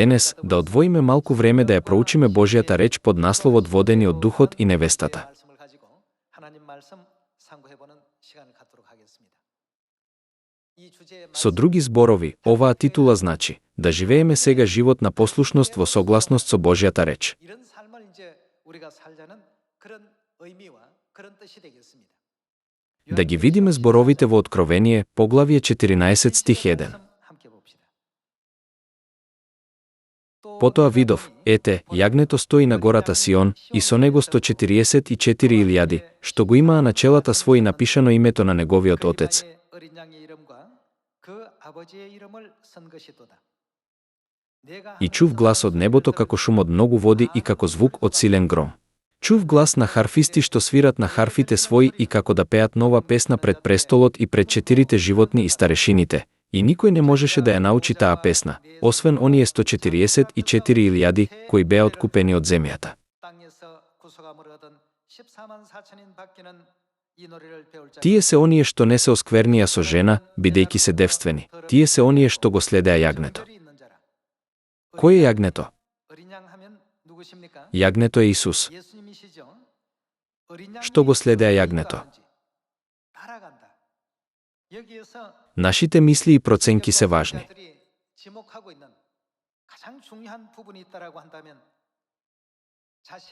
денес да одвоиме малку време да ја проучиме Божјата реч под насловот Водени од Духот и невестата. Со други зборови, оваа титула значи да живееме сега живот на послушност во согласност со Божјата реч. Да ги видиме зборовите во Откровение, поглавје 14 стих 1. Потоа видов, ете, јагнето стои на гората Сион, и со него 144.000, што го имаа на челата своји напишано името на неговиот Отец. И чув глас од небото како шум од многу води и како звук од силен гром. Чув глас на харфисти што свират на харфите своји и како да пеат нова песна пред престолот и пред 4 животни и старешините, и никој не можеше да ја научи таа песна, освен оние 144.000 кои беа откупени од земјата. Тие се оние што не се осквернија со жена, бидејќи се девствени. Тие се оние што го следеа јагнето. Кој е јагнето? Јагнето е Исус. Што го следеа јагнето? Нашите мисли и проценки се важни.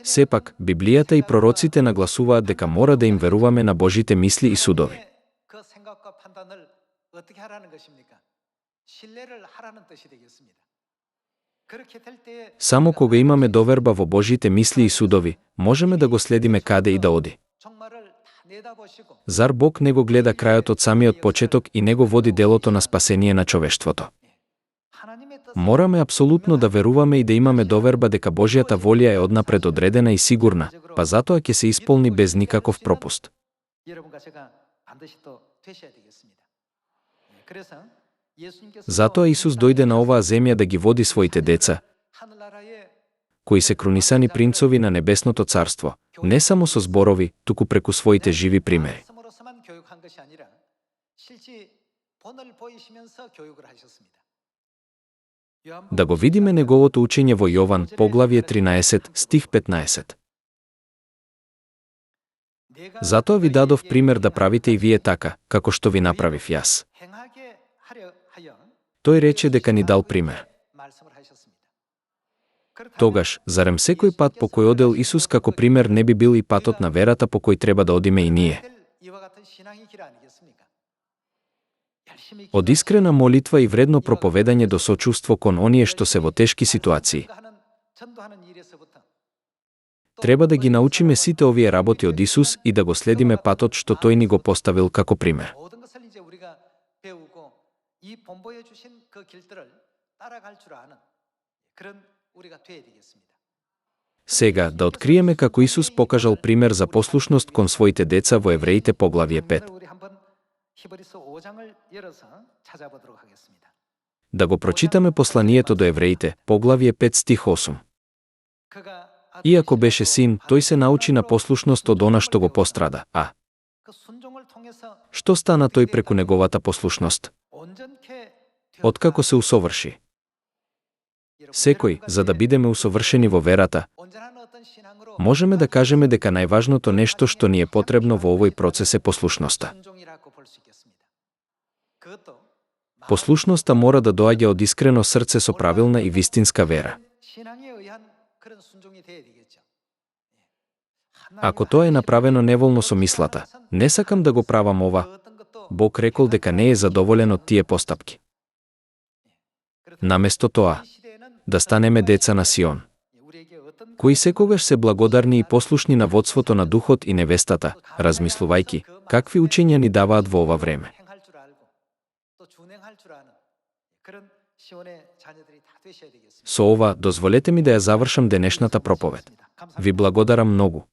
Сепак, Библијата и пророците нагласуваат дека мора да им веруваме на Божите мисли и судови. Само кога имаме доверба во Божите мисли и судови, можеме да го следиме каде и да оди. Зар Бог не го гледа крајот од самиот почеток и не го води делото на спасение на човештвото? Мораме апсолутно да веруваме и да имаме доверба дека Божјата волја е однапред одредена и сигурна, па затоа ќе се исполни без никаков пропуст. Затоа Исус дојде на оваа земја да ги води своите деца, кои се крунисани принцови на небесното царство, не само со зборови, туку преку своите живи примери. Да го видиме неговото учење во Јован, поглавје 13, стих 15. Затоа ви дадов пример да правите и вие така, како што ви направив јас. Тој рече дека ни дал пример. Тогаш, зарем секој пат по кој одел Исус како пример не би бил и патот на верата по кој треба да одиме и ние? Од искрена молитва и вредно проповедање до сочувство кон оние што се во тешки ситуации. Треба да ги научиме сите овие работи од Исус и да го следиме патот што тој ни го поставил како пример. Сега да откриеме како Исус покажал пример за послушност кон своите деца во Евреите поглавје 5. Да го прочитаме посланието до Евреите, поглавје 5 стих 8. Иако беше син, тој се научи на послушност од она што го пострада. А што стана тој преку неговата послушност? Откако се усоврши? Секој, за да бидеме усовршени во верата, можеме да кажеме дека најважното нешто што ни е потребно во овој процес е послушноста. Послушноста мора да доаѓа од искрено срце со правилна и вистинска вера. Ако тоа е направено неволно со мислата, не сакам да го правам ова, Бог рекол дека не е задоволен од тие постапки. Наместо тоа, да станеме деца на Сион, кои секогаш се благодарни и послушни на водството на Духот и невестата, размислувајќи какви учења ни даваат во ова време. Со ова, дозволете ми да ја завршам денешната проповед. Ви благодарам многу.